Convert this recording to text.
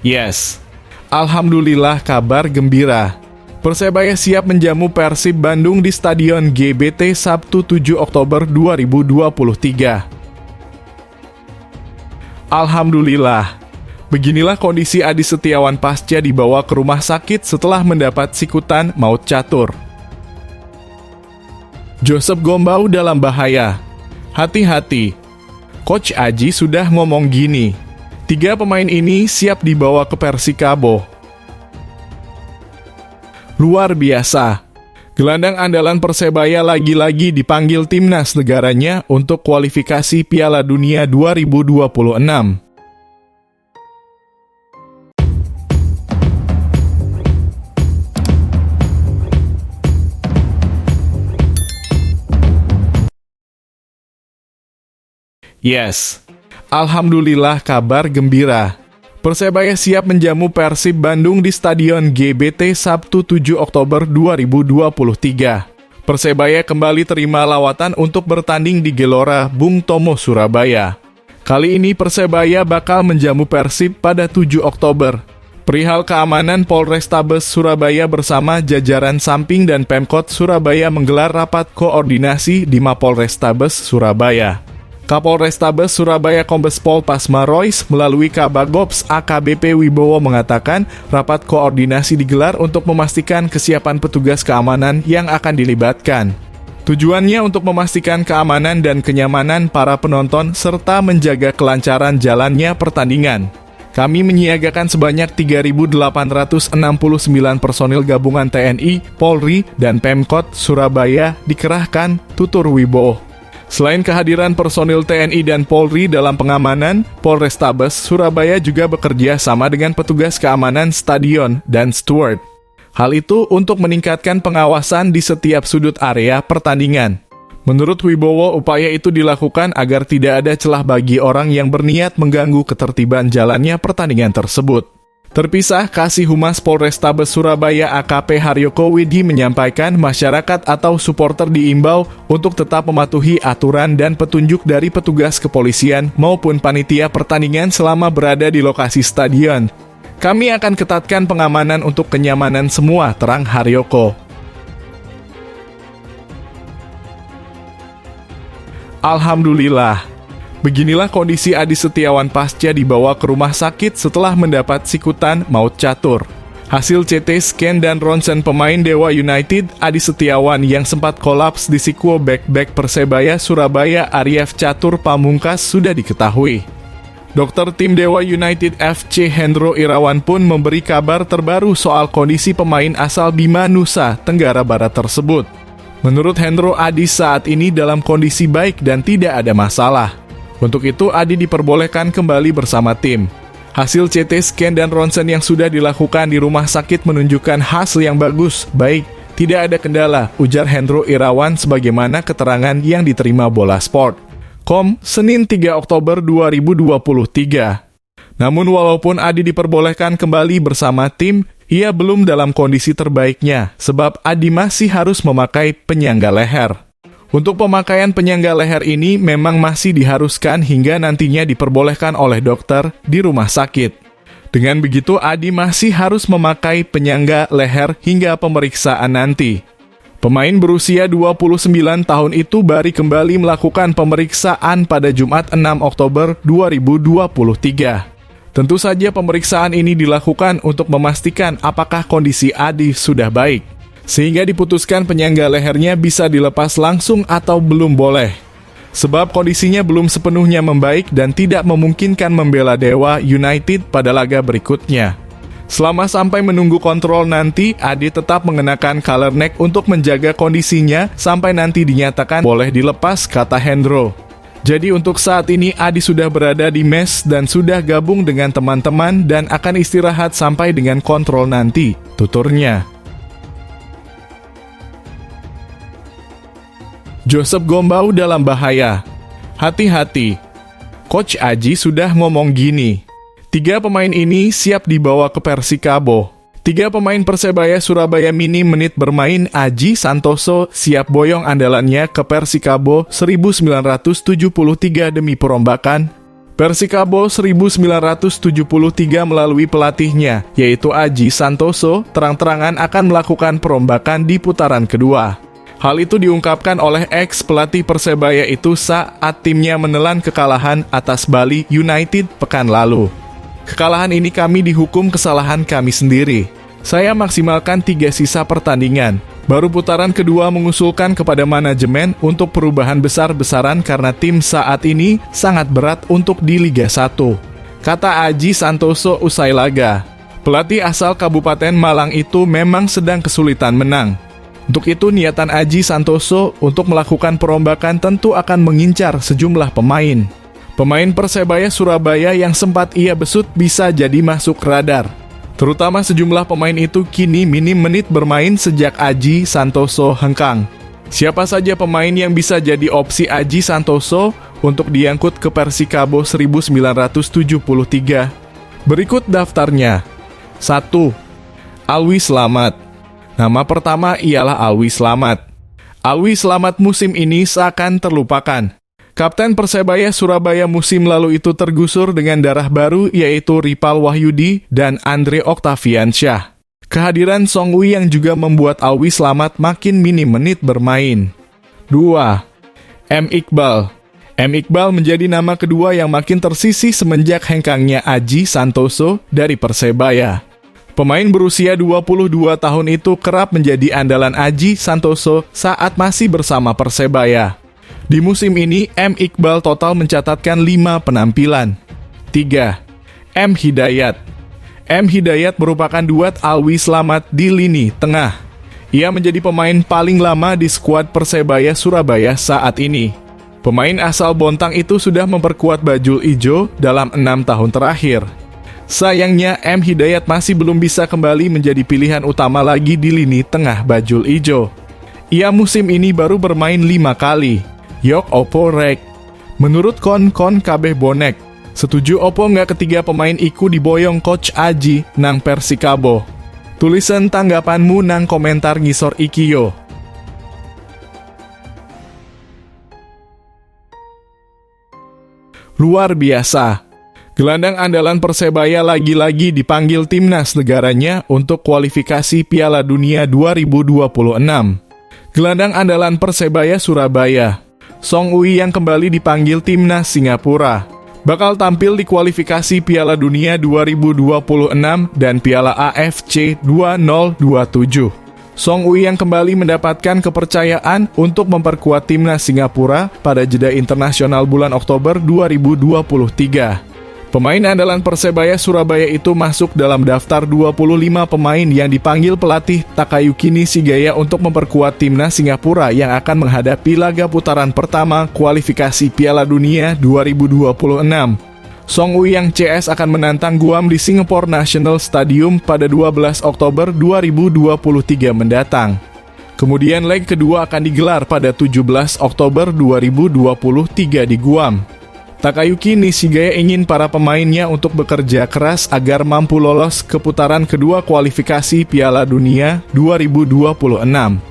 Yes, alhamdulillah kabar gembira. Persebaya siap menjamu Persib Bandung di Stadion GBT Sabtu 7 Oktober 2023. Alhamdulillah. Beginilah kondisi Adi Setiawan pasca dibawa ke rumah sakit setelah mendapat sikutan maut catur. Joseph Gombau dalam bahaya. Hati-hati. Coach Aji sudah ngomong gini. 3 pemain ini siap dibawa ke Persikabo. Luar biasa. Gelandang andalan Persebaya lagi-lagi dipanggil timnas negaranya untuk kualifikasi Piala Dunia 2026. Yes, alhamdulillah kabar gembira. Persebaya siap menjamu Persib Bandung di Stadion GBT Sabtu 7 Oktober 2023. Persebaya kembali terima lawatan untuk bertanding di Gelora Bung Tomo, Surabaya. Kali ini Persebaya bakal menjamu Persib pada 7 Oktober. Perihal keamanan, Polrestabes Surabaya bersama jajaran Samping dan Pemkot Surabaya menggelar rapat koordinasi di Mapolrestabes Surabaya. Kapolrestabes Surabaya Kombes Pol Pasma Roys melalui Kabagops AKBP Wibowo mengatakan rapat koordinasi digelar untuk memastikan kesiapan petugas keamanan yang akan dilibatkan. Tujuannya untuk memastikan keamanan dan kenyamanan para penonton serta menjaga kelancaran jalannya pertandingan. Kami menyiagakan sebanyak 3.869 personil gabungan TNI, Polri, dan Pemkot Surabaya dikerahkan, tutur Wibowo. Selain kehadiran personil TNI dan Polri dalam pengamanan, Polrestabes Surabaya juga bekerja sama dengan petugas keamanan stadion dan steward. Hal itu untuk meningkatkan pengawasan di setiap sudut area pertandingan. Menurut Wibowo, upaya itu dilakukan agar tidak ada celah bagi orang yang berniat mengganggu ketertiban jalannya pertandingan tersebut. Terpisah, Kasih Humas Polrestabes Surabaya AKP Haryoko Widhi menyampaikan masyarakat atau supporter diimbau untuk tetap mematuhi aturan dan petunjuk dari petugas kepolisian maupun panitia pertandingan selama berada di lokasi stadion. Kami akan ketatkan pengamanan untuk kenyamanan semua, terang Haryoko. Alhamdulillah. Beginilah kondisi Adi Setiawan pasca dibawa ke rumah sakit setelah mendapat sikutan maut catur. Hasil CT scan dan ronsen pemain Dewa United, Adi Setiawan yang sempat kolaps di sikuo back Persebaya Surabaya Arief Catur Pamungkas sudah diketahui. Dokter tim Dewa United FC Hendro Irawan pun memberi kabar terbaru soal kondisi pemain asal Bima Nusa Tenggara Barat tersebut. Menurut Hendro, Adi saat ini dalam kondisi baik dan tidak ada masalah. Untuk itu, Adi diperbolehkan kembali bersama tim. Hasil CT scan dan ronsen yang sudah dilakukan di rumah sakit menunjukkan hasil yang bagus, baik, tidak ada kendala, ujar Hendro Irawan sebagaimana keterangan yang diterima Bola Sport. Senin 3 Oktober 2023. Namun walaupun Adi diperbolehkan kembali bersama tim, ia belum dalam kondisi terbaiknya, sebab Adi masih harus memakai penyangga leher. Untuk pemakaian penyangga leher ini memang masih diharuskan hingga nantinya diperbolehkan oleh dokter di rumah sakit. Dengan begitu, Adi masih harus memakai penyangga leher hingga pemeriksaan nanti. Pemain berusia 29 tahun itu baru kembali melakukan pemeriksaan pada Jumat 6 Oktober 2023. Tentu saja pemeriksaan ini dilakukan untuk memastikan apakah kondisi Adi sudah baik. Sehingga diputuskan penyangga lehernya bisa dilepas langsung atau belum boleh. Sebab kondisinya belum sepenuhnya membaik dan tidak memungkinkan membela Dewa United pada laga berikutnya. Selama sampai menunggu kontrol nanti, Adi tetap mengenakan collar neck untuk menjaga kondisinya sampai nanti dinyatakan boleh dilepas, kata Hendro. Jadi untuk saat ini Adi sudah berada di mes dan sudah gabung dengan teman-teman dan akan istirahat sampai dengan kontrol nanti, tuturnya. Joseph Gombau dalam bahaya. Hati-hati. Coach Aji sudah ngomong gini. 3 pemain ini siap dibawa ke Persikabo. 3 pemain Persebaya Surabaya minim menit bermain Aji Santoso siap boyong andalannya ke Persikabo 1973 demi perombakan Persikabo 1973 melalui pelatihnya, yaitu Aji Santoso, terang-terangan akan melakukan perombakan di putaran kedua. Hal itu diungkapkan oleh ex-pelatih Persebaya itu saat timnya menelan kekalahan atas Bali United pekan lalu. Kekalahan ini kami dihukum kesalahan kami sendiri. Saya maksimalkan 3 sisa pertandingan. Baru putaran kedua mengusulkan kepada manajemen untuk perubahan besar-besaran karena tim saat ini sangat berat untuk di Liga 1. Kata Aji Santoso usai laga. Pelatih asal Kabupaten Malang itu memang sedang kesulitan menang. Untuk itu niatan Aji Santoso untuk melakukan perombakan tentu akan mengincar sejumlah pemain. Pemain Persebaya Surabaya yang sempat ia besut bisa jadi masuk radar. Terutama sejumlah pemain itu kini minim menit bermain sejak Aji Santoso hengkang. Siapa saja pemain yang bisa jadi opsi Aji Santoso untuk diangkut ke Persikabo 1973? Berikut daftarnya. 1. Alwi Slamet. Nama pertama ialah Alwi Slamet. Alwi Slamet musim ini seakan terlupakan. Kapten Persebaya Surabaya musim lalu itu tergusur dengan darah baru yaitu Ripal Wahyudi dan Andre Octaviansyah. Kehadiran Song Ui yang juga membuat Alwi Slamet makin minim menit bermain. 2. M. Iqbal. M. Iqbal menjadi nama kedua yang makin tersisih semenjak hengkangnya Aji Santoso dari Persebaya. Pemain berusia 22 tahun itu kerap menjadi andalan Aji Santoso saat masih bersama Persebaya. Di musim ini, M. Iqbal total mencatatkan 5 penampilan. 3. M. Hidayat. M. Hidayat merupakan duet Alwi Slamet di lini tengah. Ia menjadi pemain paling lama di skuad Persebaya Surabaya saat ini. Pemain asal Bontang itu sudah memperkuat Bajul Ijo dalam 6 tahun terakhir. Sayangnya, M. Hidayat masih belum bisa kembali menjadi pilihan utama lagi di lini tengah Bajul Ijo. Ia musim ini baru bermain 5 kali. Yok opo rek. Menurut kon kabeh bonek. Setuju opo nggak ketiga pemain iku diboyong Coach Aji nang Persikabo? Tulisan tanggapanmu nang komentar ngisor iki yo. Luar biasa. Gelandang andalan Persebaya lagi-lagi dipanggil timnas negaranya untuk kualifikasi Piala Dunia 2026. Gelandang andalan Persebaya Surabaya, Song Ui yang kembali dipanggil timnas Singapura, bakal tampil di kualifikasi Piala Dunia 2026 dan Piala AFC 2027. Song Ui yang kembali mendapatkan kepercayaan untuk memperkuat timnas Singapura pada jeda internasional bulan Oktober 2023. Pemain andalan Persebaya Surabaya itu masuk dalam daftar 25 pemain yang dipanggil pelatih Takayuki Nishigaya untuk memperkuat timnas Singapura yang akan menghadapi laga putaran pertama kualifikasi Piala Dunia 2026. Song Ui yang CS akan menantang Guam di Singapore National Stadium pada 12 Oktober 2023 mendatang. Kemudian leg kedua akan digelar pada 17 Oktober 2023 di Guam. Takayuki Nishigaya ingin para pemainnya untuk bekerja keras agar mampu lolos ke putaran kedua kualifikasi Piala Dunia 2026.